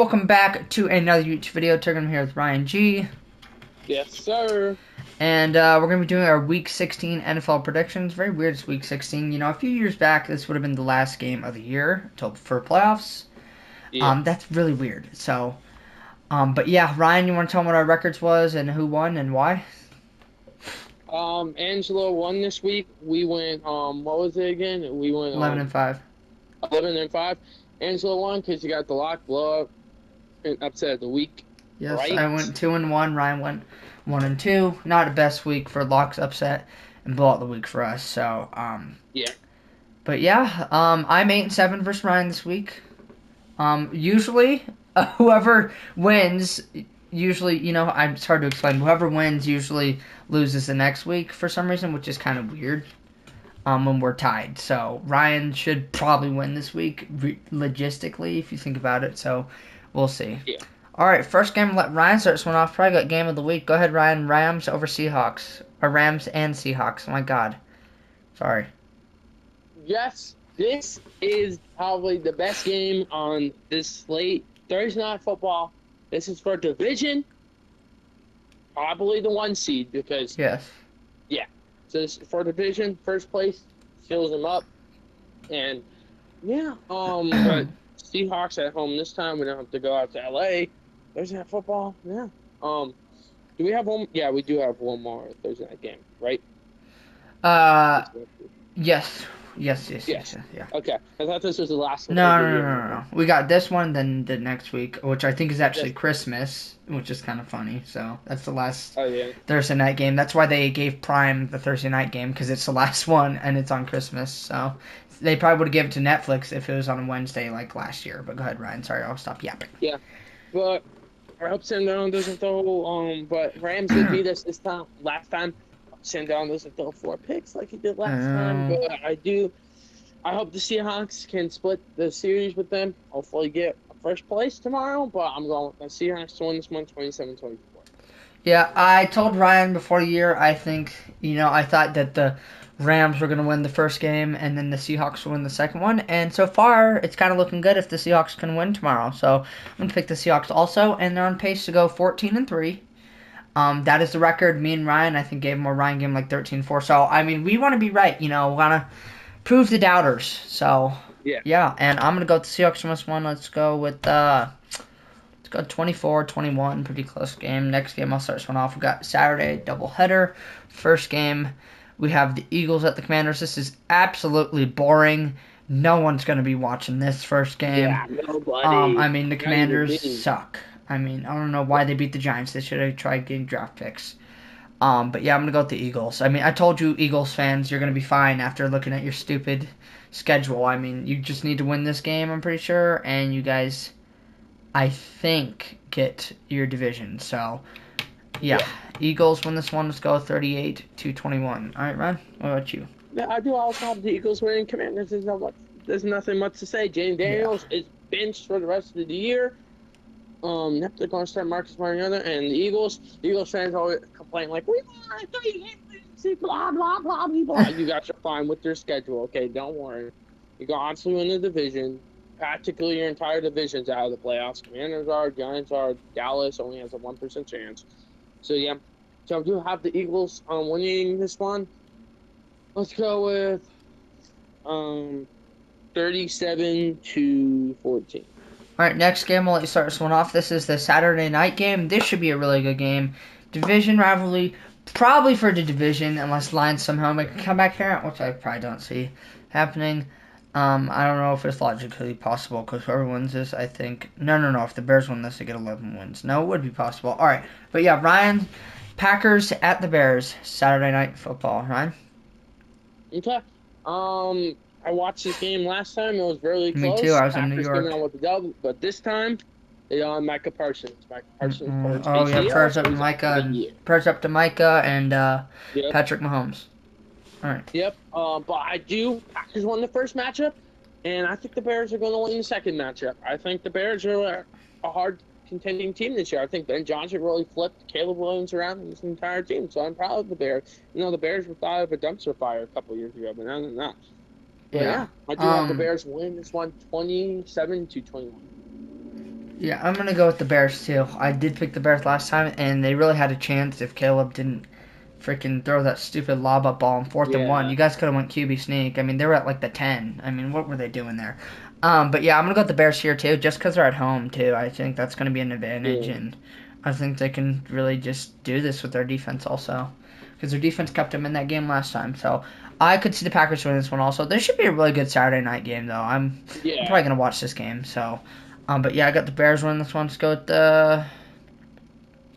welcome back to another YouTube video. Today I'm here with Ryan G. Yes, sir. And we're going to be doing our Week 16 NFL predictions. Very weird it's Week 16. You know, a few years back, this would have been the last game of the year for playoffs. Yeah. That's really weird. So, but yeah, Ryan, you want to tell them what our records was and who won and why? Angelo won this week. We went, what was it again? We went 11 and 5. 11-5. Angelo won because you got the lock blow up and upset of the week. Yes, Right? I went 2 and 1. Ryan went 1 and 2. Not the best week for Locks upset and blowout the week for us. So, Yeah. but yeah, I'm 8 and 7 versus Ryan this week. Usually, whoever wins, usually, you know, it's hard to explain. Whoever wins usually loses the next week for some reason, which is kind of weird. When we're tied, so Ryan should probably win this week, logistically, if you think about it. So, we'll see. Yeah. All right, first game. Let Ryan start this one off. Probably got game of the week. Go ahead, Ryan. Rams over Seahawks, or Rams and Seahawks. Oh my God, sorry. Yes, this is probably the best game on this slate. Thursday Night Football. This is for division. Probably the 1 seed because, Yes. yeah. So this is for division. First place fills them up. And, yeah, but Seahawks at home this time. We don't have to go out to LA. Thursday Night Football. Yeah. Do we have one? Yeah, we do have one more Thursday night game, right? Uh, yes. Yes. Yes. Yeah. Okay. I thought this was the last one No, of the no, no, year. no, no. We got this one, then the next week, which I think is actually Yes. Christmas, which is kind of funny. So that's the last Oh yeah. Thursday night game. That's why they gave Prime the Thursday night game, because it's the last one and it's on Christmas. So they probably would have given it to Netflix if it was on a Wednesday like last year. But go ahead, Ryan. Sorry, I'll stop yapping. Yeah. But I hope Sandown doesn't throw. But Rams did beat us this time. Last time, Sandown doesn't throw 4 picks like he did last time. But I do. I hope the Seahawks can split the series with them. Hopefully, get first place tomorrow. But I'm going with the Seahawks to win this one, 27-24. Yeah, I told Ryan before the year, I think, I thought that the Rams were going to win the first game and then the Seahawks would win the second one. And so far, it's kind of looking good if the Seahawks can win tomorrow. So I'm going to pick the Seahawks also, and they're on pace to go 14-3. That is the record. Me and Ryan, I think, Ryan gave him like 13-4. So, I mean, we want to be right, we want to prove the doubters. So, Yeah. yeah, and I'm going to go with the Seahawks in this one. Let's go with, let's go 24-21, pretty close game. Next game, I'll start this one off. We got Saturday, doubleheader. First game, we have the Eagles at the Commanders. This is absolutely boring. No one's going to be watching this first game. Yeah. Nobody. I mean, the Commanders suck. I mean, I don't know why they beat the Giants. They should have tried getting draft picks. But yeah, I'm going to go with the Eagles. I mean, I told you, Eagles fans, you're going to be fine after looking at your stupid schedule. I mean, you just need to win this game, I'm pretty sure. And you guys, I think, get your division. So, yeah. Eagles win this one. Let's go 38-21. All right, Ron, what about you? Yeah, I do also have the Eagles winning. Commanders. There's nothing much to say. Jane Daniels is benched for the rest of the year. Yep, they're going to start Marcus Mariota and the Eagles. The Eagles fans always complain like, "We want 3 blah blah blah blah." You guys are fine with your schedule, okay? Don't worry. You go honestly win the division. Practically your entire division's out of the playoffs. Commanders are, Giants are, Dallas only has a 1% chance. So yeah, so I do have the Eagles winning this one. Let's go with 37-14. All right, next game, I'll let you start this one off. This is the Saturday night game. This should be a really good game. Division rivalry, probably for the division, unless Lions somehow make a comeback here, which I probably don't see happening. I don't know if it's logically possible, because whoever wins this, I think... No. If the Bears win this, they get 11 wins. No, it would be possible. All right, but yeah, Ryan, Packers at the Bears, Saturday night football. Ryan? Okay. I watched this game last time. It was really Me close. too, I was in Packers New York. came out with the dub, but this time they on Micah Parsons. Micah Parsons. Oh, yeah, prayers up to Micah and Yep. Patrick Mahomes. All right. Yep. But Packers won the first matchup, and I think the Bears are going to win the second matchup. I think the Bears are a hard contending team this year. I think Ben Johnson really flipped Caleb Williams around in this entire team, so I'm proud of the Bears. The Bears were thought of a dumpster fire a couple years ago, but now they're not. But yeah, I do have the Bears win this one 27-21. Yeah, I'm gonna go with the Bears too. I did pick the Bears last time, and they really had a chance if Caleb didn't freaking throw that stupid lob up ball on 4th and 1. Yeah. You guys could have went QB sneak. I mean, they were at like the 10. I mean, what were they doing there? But yeah, I'm gonna go with the Bears here too, just because they're at home too. I think that's gonna be an advantage, Yeah. and I think they can really just do this with their defense also, because their defense kept them in that game last time. So I could see the Packers winning this one also. This should be a really good Saturday night game though. I'm Yeah. probably gonna watch this game. So, but yeah, I got the Bears winning this one. Let's go with the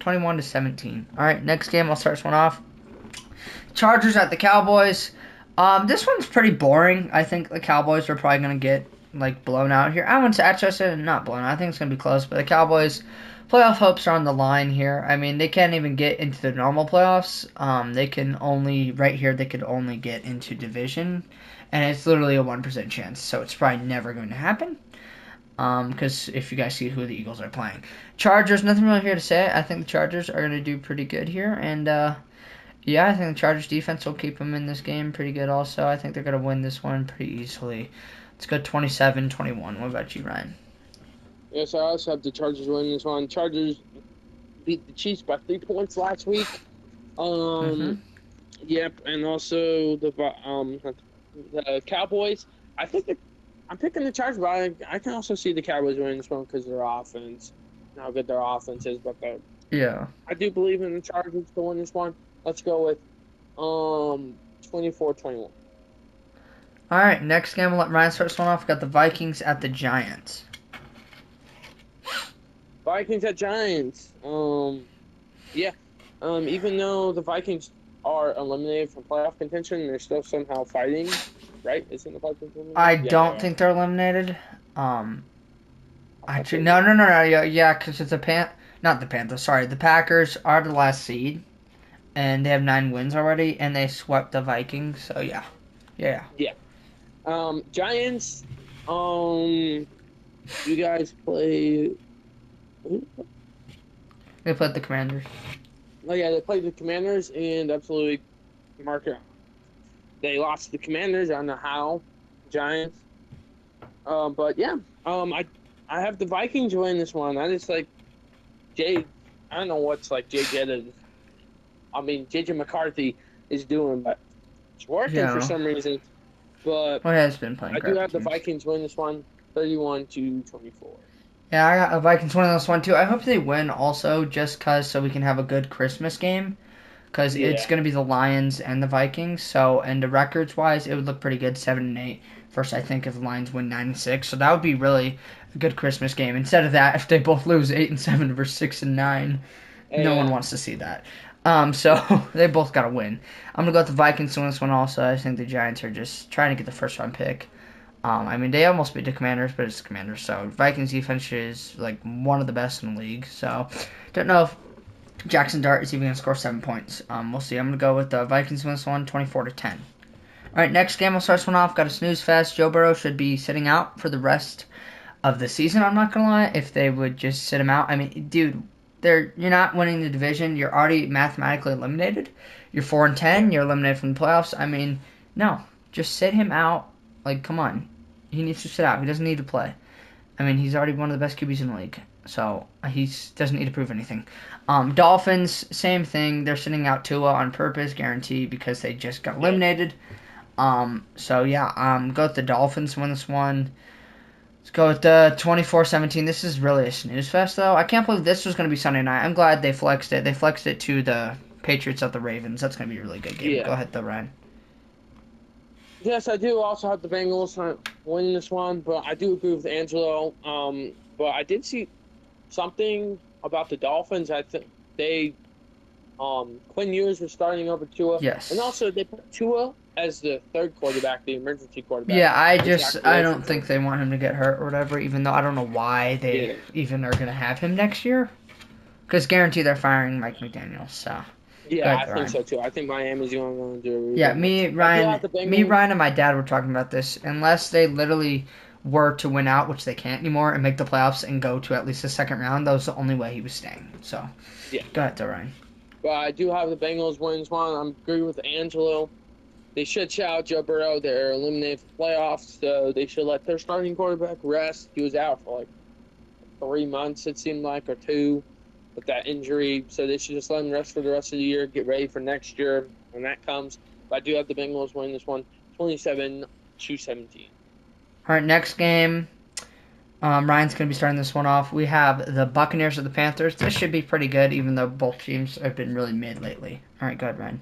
21-17. All right, next game. I'll start this one off. Chargers at the Cowboys. This one's pretty boring. I think the Cowboys are probably gonna get like blown out here. I wouldn't say actually I said not blown out. I think it's gonna be close, but the Cowboys playoff hopes are on the line here. I mean, they can't even get into the normal playoffs. They can only right here they could only get into division, and it's literally a 1% chance. So it's probably never going to happen. Because if you guys see who the Eagles are playing, Chargers, nothing really here to say. I think the Chargers are gonna do pretty good here, and yeah, I think the Chargers defense will keep them in this game pretty good also. I think they're going to win this one pretty easily. Let's go 27-21. What about you, Ryan? Yes, I also have the Chargers winning this one. Chargers beat the Chiefs by 3 points last week. Mm-hmm. Yep, and also the Cowboys. I'm picking the Chargers, but I can also see the Cowboys winning this one because of their offense, and how good their offense is. But Yeah. I do believe in the Chargers to win this one. Let's go with 24-21. All right, next game, we'll let Ryan start this one off. We got the Vikings at the Giants. Vikings at Giants. Yeah. Even though the Vikings are eliminated from playoff contention, they're still somehow fighting, right? Isn't the Vikings eliminated? I Yeah, don't they are. think they're eliminated. Actually, no. Yeah, because it's not the Panthers. Sorry, the Packers are the last seed, and they have 9 wins already, and they swept the Vikings. So yeah. Giants. You guys play. They played the Commanders. Oh yeah, they played the Commanders and absolutely market. They lost to the Commanders. I don't know how. Giants. But yeah. I have the Vikings win this one. I just like Jay. I don't know what's like JJ McCarthy is doing, but it's working for some reason. But Well, has been playing. I do have the Vikings win this one, 31-24. Yeah, I got the Vikings winning this one too. I hope they win also, just cause so we can have a good Christmas game, cause it's gonna be the Lions and the Vikings. So, and the records wise, it would look pretty good, 7-8. First, I think if the Lions win 9-6, so that would be really a good Christmas game. Instead of that, if they both lose 8-7 versus 6-9, no one wants to see that. So they both got to win. I'm gonna go with the Vikings to win this one also. I think the Giants are just trying to get the first round pick. I mean, they almost beat the Commanders, but it's the Commanders. So Vikings defense is like one of the best in the league. So don't know if Jackson Dart is even gonna score 7 points. We'll see. I'm gonna go with the Vikings to win this one, 24-10. All right, next game. We'll start this one off. Got a snooze fest. Joe Burrow should be sitting out for the rest of the season. I'm not gonna lie. If they would just sit him out, I mean, dude. You're not winning the division. You're already mathematically eliminated. You're 4-10. You're eliminated from the playoffs. I mean, no, just sit him out. Like, come on, he needs to sit out. He doesn't need to play. I mean, he's already one of the best QBs in the league, so he doesn't need to prove anything. Dolphins, same thing. They're sitting out Tua on purpose, guarantee, because they just got eliminated. So yeah, go with the Dolphins to win this one. Let's go with the 24-17. This is really a snooze fest, though. I can't believe this was going to be Sunday night. I'm glad they flexed it. They flexed it to the Patriots at the Ravens. That's going to be a really good game. Yeah. Go ahead, though, Ryan. Yes, I do also have the Bengals winning this one, but I do agree with Angelo. But I did see something about the Dolphins. I think Quinn Ewers was starting over Tua. Yes. And also they put Tua as the third quarterback, the emergency quarterback. Yeah, I don't think they want him to get hurt or whatever, even though I don't know why they even are going to have him next year. Because guarantee they're firing Mike McDaniels, so. Yeah, I think so too. I think Miami's going to do it. Yeah, me, Ryan, and my dad were talking about this. Unless they literally were to win out, which they can't anymore, and make the playoffs and go to at least the second round, that was the only way he was staying. So, yeah. Go ahead, though, Ryan. But I do have the Bengals win this one. I agree with Angelo. They should shout Joe Burrow. They're eliminated from playoffs, so they should let their starting quarterback rest. He was out for like 3 months, it seemed like, or 2, with that injury. So they should just let him rest for the rest of the year, get ready for next year when that comes. But I do have the Bengals winning this one 27-17. All right, next game. Ryan's going to be starting this one off. We have the Buccaneers or the Panthers. This should be pretty good, even though both teams have been really mid lately. All right, go ahead, Ryan.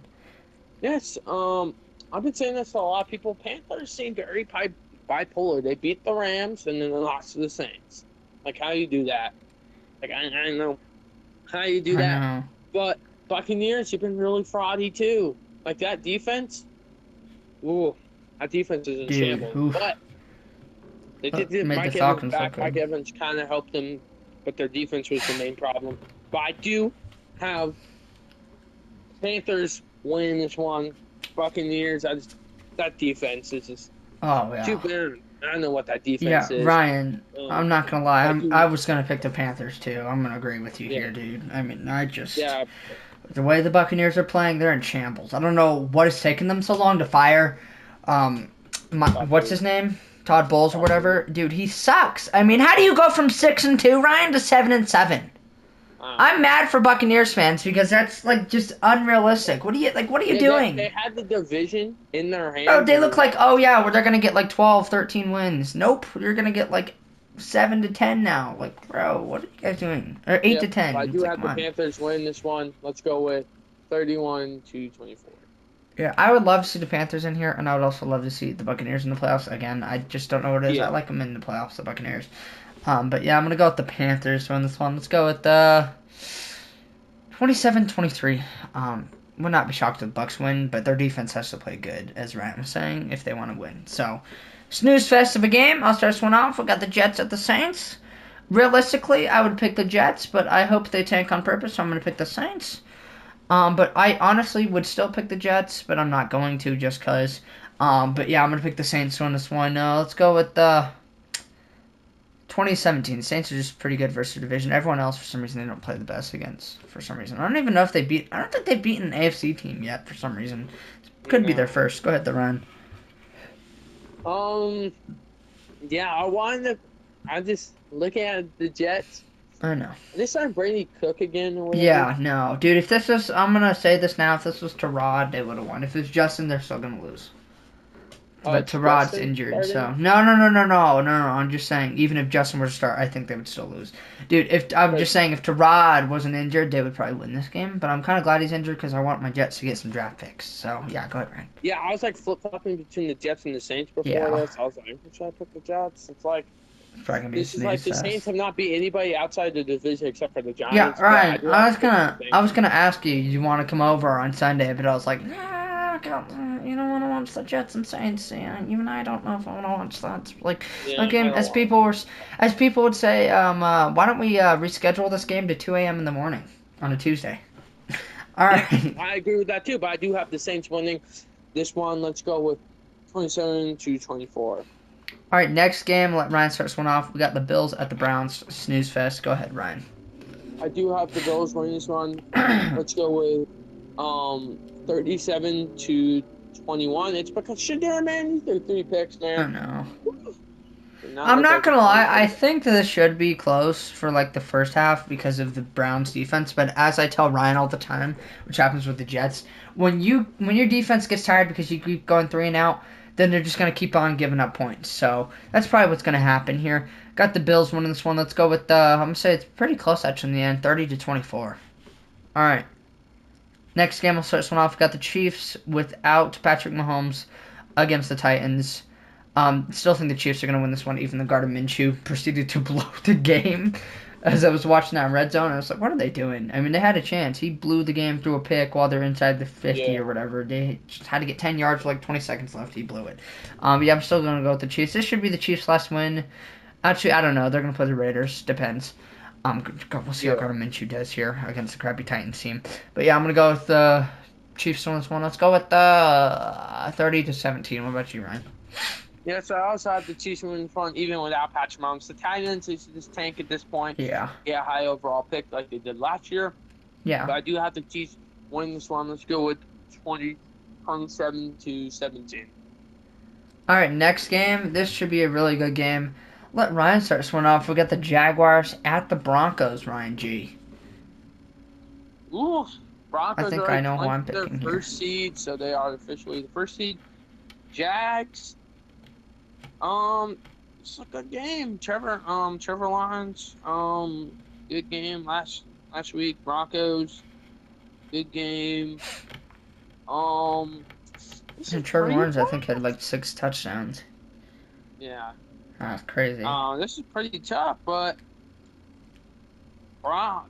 Yes, I've been saying this to a lot of people. Panthers seem very bipolar. They beat the Rams and then they lost to the Saints. Like, how you do that? Like, I don't know how you do I that. know. But Buccaneers, you've been really fraudy too. Like that defense. Ooh, that defense is in Dude, shambles. oof. But they did get Made the Mike Evans Falcons back. look Mike good. Evans kind of helped them, but their defense was the main problem. But I do have Panthers winning this one. Buccaneers, that defense is just Oh, too yeah. bad. I don't know what that Yeah, defense is. Ryan, I'm not going to lie. I do- I was going to pick the Panthers, too. I'm going to agree with you Yeah. here, dude. I mean, I just... Yeah, The way the Buccaneers are playing, they're in shambles. I don't know what has taken them so long to fire. What's his name? Todd Bowles or whatever. Dude, he sucks. I mean, how do you go from 6-2, Ryan, to 7-7? I'm mad for Buccaneers fans because that's like just unrealistic. What are you doing? They had the division in their hands. Oh, they look like, oh yeah, well, they're gonna get like 12, 13 wins. Nope, you're gonna get like 7-10 now. Like, bro, what are you guys doing? Or 8-10. I do It's like, have the come on. Panthers win this one. Let's go with 31-24. Yeah, I would love to see the Panthers in here, and I would also love to see the Buccaneers in the playoffs. Again, I just don't know what it is. Yeah. I like them in the playoffs, the Buccaneers. But yeah, I'm gonna go with the Panthers to win this one. Let's go with the 27-23. Would not be shocked if the Bucks win, but their defense has to play good, as Ryan was saying, if they want to win. So, snooze fest of a game. I'll start this one off. We got the Jets at the Saints. Realistically, I would pick the Jets, but I hope they tank on purpose, so I'm going to pick the Saints. But I honestly would still pick the Jets, but I'm not going to just because. But yeah, I'm going to pick the Saints to win this one. Let's go with the 2017. The Saints are just pretty good versus the division. Everyone else, for some reason, they don't play the best against. For some reason, I don't even know if they beat. I don't think they've beaten an AFC team yet. For some reason, could be their first. Go ahead, the run. Yeah, I just looking at the Jets. I know. They signed Brady Cook again or whatever. Yeah, no, dude. If this was, I'm gonna say this now. If this was Tyrod, they would have won. If it's Justin, they're still gonna lose. But Tyrod's injured, so no. I'm just saying, even if Justin were to start, I think they would still lose, dude. I'm just saying, if Tyrod wasn't injured, they would probably win this game. But I'm kind of glad he's injured because I want my Jets to get some draft picks. So yeah, go ahead, Ryan. Yeah, I was like flip flopping between the Jets and the Saints before Yeah. this. I was like, should I pick the Jets? It's like Probably gonna be this is like the Saints have not beat anybody outside the division except for the Giants. Yeah, but Ryan. do I have was to pick gonna the I was Saints. gonna ask you, you want to come over on Sunday, but I was like, nah, you don't want to watch the Jets and Saints. Yeah, even I don't know if I want to watch that. Like, Yeah, okay, I don't as people would say, why don't we reschedule this game to 2 a.m. in the morning on a Tuesday? All right. I agree with that too, but I do have the Saints winning this one. Let's go with 27-24. All right, next game. Let Ryan start this one off. We got the Bills at the Browns. Snooze fest. Go ahead, Ryan. I do have the Bills winning this one. Let's go with 37-21. It's because Shadar, man, you threw 3 picks, I man. know. Not I'm like not that. gonna lie. I think this should be close for like the first half because of the Browns' defense. But as I tell Ryan all the time, which happens with the Jets, when your defense gets tired because you keep going 3 and out, then they're just gonna keep on giving up points. So that's probably what's gonna happen here. Got the Bills winning this one. Let's go with I'm gonna say it's pretty close actually in the end, 30-24. All right. Next game, I'll start this one off. Got the Chiefs without Patrick Mahomes against the Titans. Still think the Chiefs are going to win this one, even though Gardner Minshew proceeded to blow the game. As I was watching that in Red Zone, I was like, what are they doing? I mean, they had a chance. He blew the game through a pick while they're inside the 50 or whatever. They just had to get 10 yards with like 20 seconds left. He blew it. Yeah, I'm still going to go with the Chiefs. This should be the Chiefs' last win. Actually, I don't know. They're going to play the Raiders. Depends. We'll see how Gardner Minshew does here against the crappy Titans team. But yeah, I'm going to go with the Chiefs on this one. Let's go with the 30-17. What about you, Ryan? Yeah, so I also have the Chiefs winning this one, even without Patrick Mahomes. The Titans, they should just tank at this point. Yeah. Yeah, high overall pick like they did last year. Yeah. But I do have the Chiefs winning this one. Let's go with 27-17. All right, next game. This should be a really good game. Let Ryan start this one off. We got the Jaguars at the Broncos, Ryan G. Ooh, I Broncos think I already know who I'm clinched their picking here. first seed, so they are officially the first seed. Jags. It's a good game. Trevor Lawrence. Good game last week. Broncos. Good game. This is And Trevor pretty Lawrence, I think, tough. had like 6 touchdowns. Yeah. That's crazy. This is pretty tough, but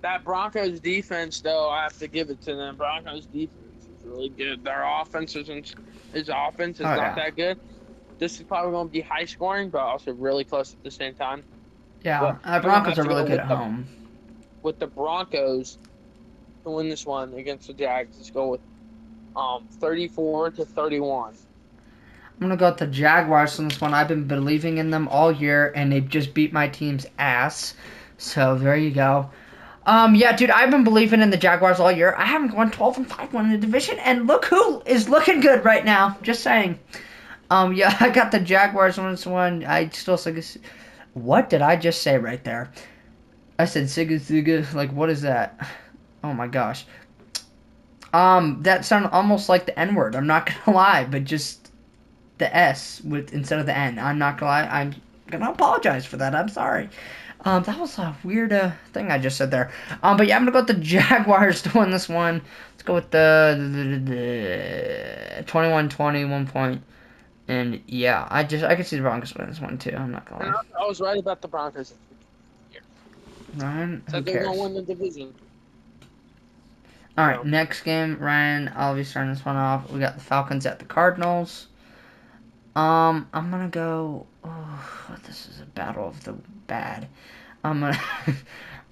that Broncos defense, though, I have to give it to them. Broncos defense is really good. Their offense isn't. His offense is Oh, not yeah. that good. This is probably going to be high scoring, but also really close at the same time. Yeah, But I'm gonna Broncos have are to really go good at home. with the Broncos to win this one against the Jags. Let's go with 34-31. I'm going to go with the Jaguars on this one. I've been believing in them all year, and they've just beat my team's ass. So, there you go. Yeah, dude, I've been believing in the Jaguars all year. I haven't gone 12-5 in the division, and look who is looking good right now. Just saying. Yeah, I got the Jaguars on this one. I still think. What did I just say right there? I said Siga Siga. Like, what is that? Oh my gosh. That sounded almost like the N word. I'm not gonna lie, but just the S with instead of the N. I'm not gonna lie. I'm gonna apologize for that. I'm sorry. That was a weird thing I just said there. But yeah, I'm gonna go with the Jaguars to win this one. Let's go with the 21-20, 1 point. And yeah, I can see the Broncos win this one too. I'm not gonna And lie. I was right about the Broncos. Ryan, who Said they're gonna cares? win the division. All right, So next game, Ryan. I'll be starting this one off. We got the Falcons at the Cardinals. I'm gonna go. Oh, this is a battle of the bad. I'm gonna,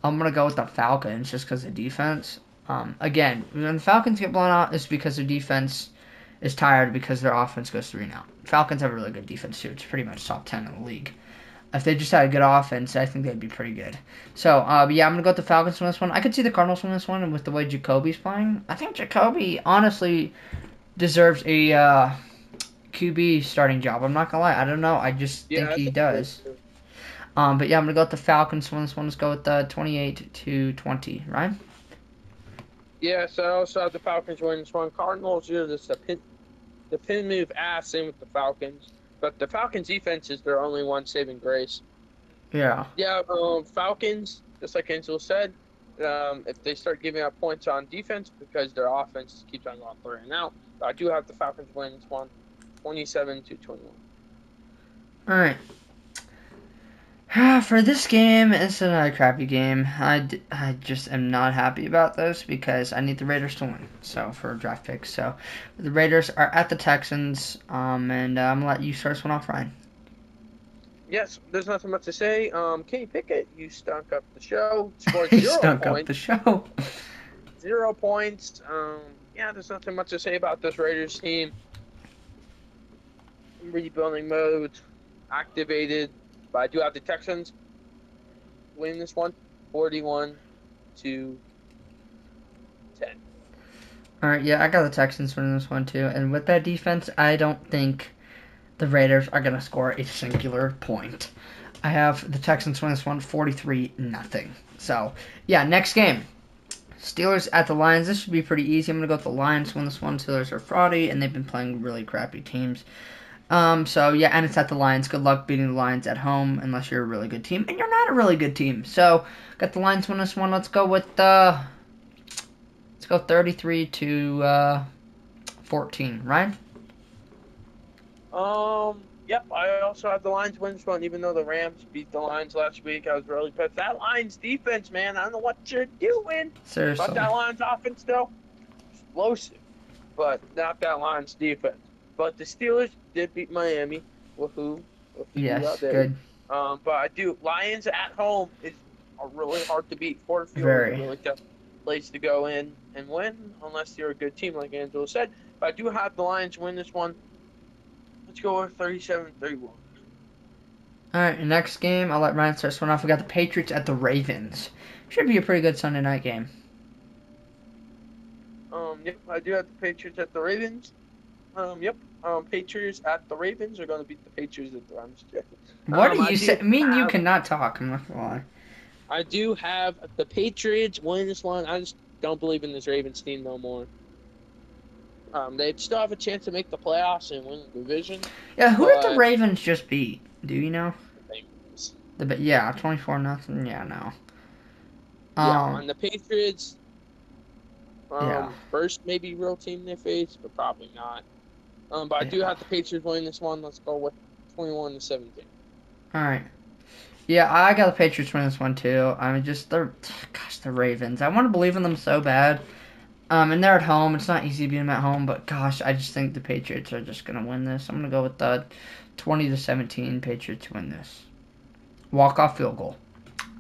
I'm gonna go with the Falcons just because of defense. Again, when the Falcons get blown out, it's because their defense is tired because their offense goes 3-0. Falcons have a really good defense too. It's pretty much top 10 in the league. If they just had a good offense, I think they'd be pretty good. So, yeah, I'm going to go with the Falcons on this one. I could see the Cardinals on this one, and with the way Jacoby's playing, I think Jacoby honestly deserves a QB starting job. I'm not going to lie. I don't know. I just think yeah, I he think so does. too. But yeah, I'm going to go with the Falcons on this one. Let's go with 28-20, right? Yeah, so I also have the Falcons win this one. Cardinals, this the pin move ass. Same with the Falcons, but the Falcons defense is their only one saving grace. Yeah. Yeah, Falcons, just like Angel said, if they start giving up points on defense because their offense keeps on going 3-and-out, I do have the Falcons win this one, 27-21. All right. For this game, it's another crappy game. I just am not happy about this because I need the Raiders to win. So for draft picks, so the Raiders are at the Texans. And I'm gonna let you start this one off, Ryan. Yes, there's nothing much to say. Kenny Pickett, you stunk up the show. Scored He 0 stunk up the points. show. 0 points. Yeah, there's nothing much to say about this Raiders team. Rebuilding mode activated, but I do have the Texans winning this one, 41-10. All right, yeah, I got the Texans winning this one too. And with that defense, I don't think the Raiders are gonna score a singular point. I have the Texans win this one, 43-0. So yeah, next game. Steelers at the Lions. This should be pretty easy. I'm going to go with the Lions win this one. Steelers are fraudy, and they've been playing really crappy teams. So, yeah, and it's at the Lions. Good luck beating the Lions at home unless you're a really good team. And you're not a really good team. So, got the Lions win this one. Let's go with, let's go 33-14. Ryan? Yep, I also have the Lions win this one, even though the Rams beat the Lions last week. I was really pissed. That Lions defense, man, I don't know what you're doing. Seriously. But that Lions offense, though, explosive. But not that Lions defense. But the Steelers did beat Miami. Woohoo. Yes, good. But I do. Lions at home are really hard to beat. Ford Field is Very. a really tough place to go in and win, unless you're a good team, like Angelo said. But I do have the Lions win this one. Let's go with 37-31. All right, next game, I'll let Ryan start this one off. We got the Patriots at the Ravens. Should be a pretty good Sunday night game. Yep, I do have the Patriots at the Ravens. Yep. Patriots at the Ravens are going to beat the Patriots at the Rams. What are I you do saying? Me and you have cannot talk. I'm not gonna lie. I do have the Patriots winning this one. I just don't believe in this Ravens team no more. They still have a chance to make the playoffs and win the division, Yeah, who did the but Ravens just beat? Do you know? they, Yeah, 24-0. Yeah, no. yeah, Um, on the Patriots, yeah. first maybe real team they face, but probably not. But I do Yeah. have the Patriots winning this one. Let's go with 21-17. All right. Yeah, I got the Patriots winning this one too. I mean, the Ravens. I want to believe in them so bad. And they're at home. It's not easy being them at home, but gosh, I just think the Patriots are just gonna win this. I'm gonna go with the 20-17 Patriots win this. Walk-off field goal.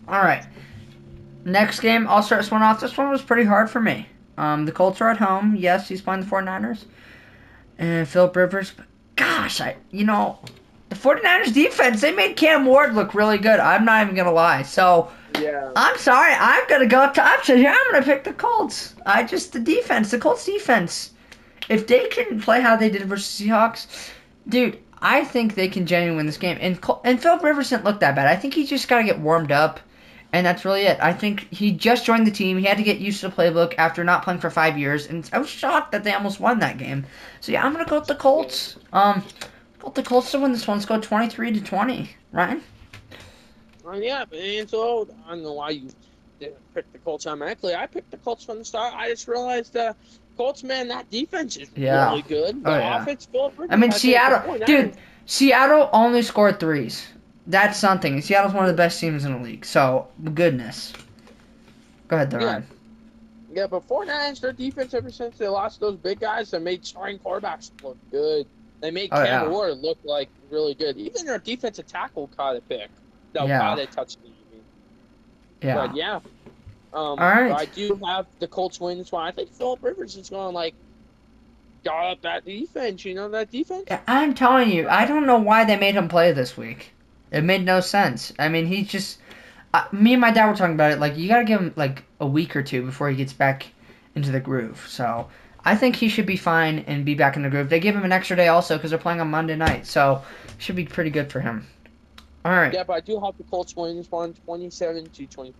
All right. Next game, I'll start this one off. This one was pretty hard for me. The Colts are at home. Yes, he's playing the 49ers. And Philip Rivers. But gosh, the 49ers defense, they made Cam Ward look really good. I'm not even going to lie. So, Yeah. I'm sorry. I'm going to go up to option here. I'm going to pick the Colts. The Colts defense. If they can play how they did versus Seahawks, dude, I think they can genuinely win this game. And Philip Rivers didn't look that bad. I think he just got to get warmed up. And that's really it. I think he just joined the team. He had to get used to the playbook after not playing for 5 years. And I was shocked that they almost won that game. So, yeah, I'm going to go with the Colts. Go with the Colts to win this one. Let's go 23-20. Ryan? Yeah, and so I don't know why you didn't pick the Colts automatically. I picked the Colts from the start. I just realized Colts, man, that defense is Yeah. really good. Oh, The yeah. offense, Philip I mean, Rivers, I think, Seattle. Dude, Seattle only scored threes. That's something. Seattle's one of the best teams in the league. So, goodness. Go ahead, there, Yeah. Ryan. Yeah, but 49ers, their defense ever since they lost those big guys, they made starting quarterbacks look good. They made Oh, Cam yeah. Ward look like really good. Even their defensive tackle caught a pick. No, Yeah. caught a touchdown. I mean. Yeah. But yeah. All right. But I do have the Colts win this one. I think Philip Rivers is going to got up that defense. You know that defense? Yeah, I'm telling you, I don't know why they made him play this week. It made no sense. I mean, he just... me and my dad were talking about it. Like, you gotta give him, like, a week or two before he gets back into the groove. So, I think he should be fine and be back in the groove. They give him an extra day also because they're playing on Monday night. So, should be pretty good for him. All right. Yeah, but I do have the Colts win this one, 27-24.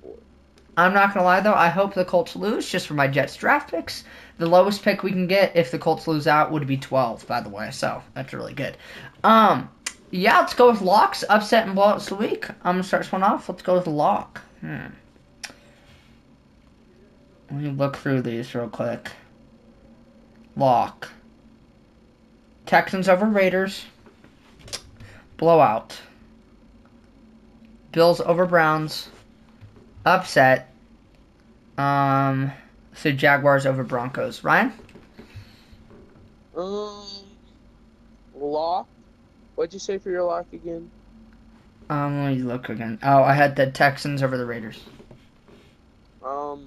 I'm not going to lie, though. I hope the Colts lose just for my Jets draft picks. The lowest pick we can get if the Colts lose out would be 12, by the way. So, that's really good. Yeah, let's go with locks, upset, and blowouts of the week. I'm going to start this one off. Let's go with lock. Let me look through these real quick. Lock. Texans over Raiders. Blowout. Bills over Browns. Upset. So Jaguars over Broncos. Ryan? Lock. What'd you say for your lock again? Let me look again. Oh, I had the Texans over the Raiders. For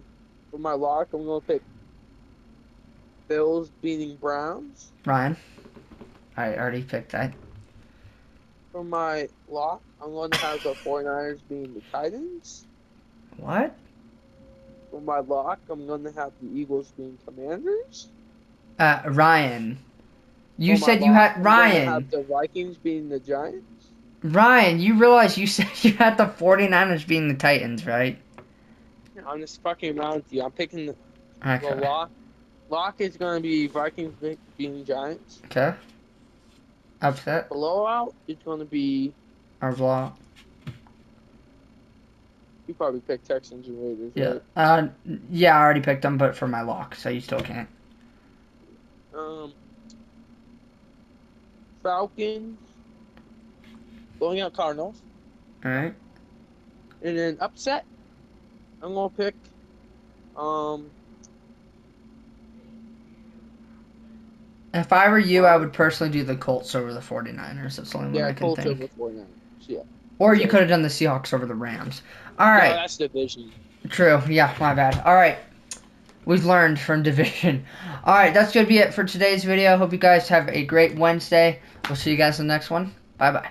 my lock, I'm gonna pick Bills beating Browns. Ryan? I already picked that. For my lock, I'm going to have the 49ers beating the Titans. What? For my lock, I'm going to have the Eagles being Commanders. Ryan. You For my said you lock, had... I'm Ryan. going to have the Vikings beating the Giants. Ryan, you realize you said you had the 49ers being the Titans, right? I'm just fucking around with you. I'm picking the Okay. lock. Lock is going to be Vikings beating Giants. Okay. Upset. Blowout is going to be... Or blowout. You probably picked Texans and Raiders, Yeah. right? Yeah, I already picked them, but for my lock, so you still can't. Falcons blowing out Cardinals. Alright. And then upset, I'm going to pick If I were you, I would personally do the Colts over the 49ers. That's the only one I can Colts think. over 49ers. Yeah. Or you could have done the Seahawks over the Rams. All No, right. that's division. True. Yeah, my bad. All right. We've learned from division. All right, that's going to be it for today's video. Hope you guys have a great Wednesday. We'll see you guys in the next one. Bye-bye.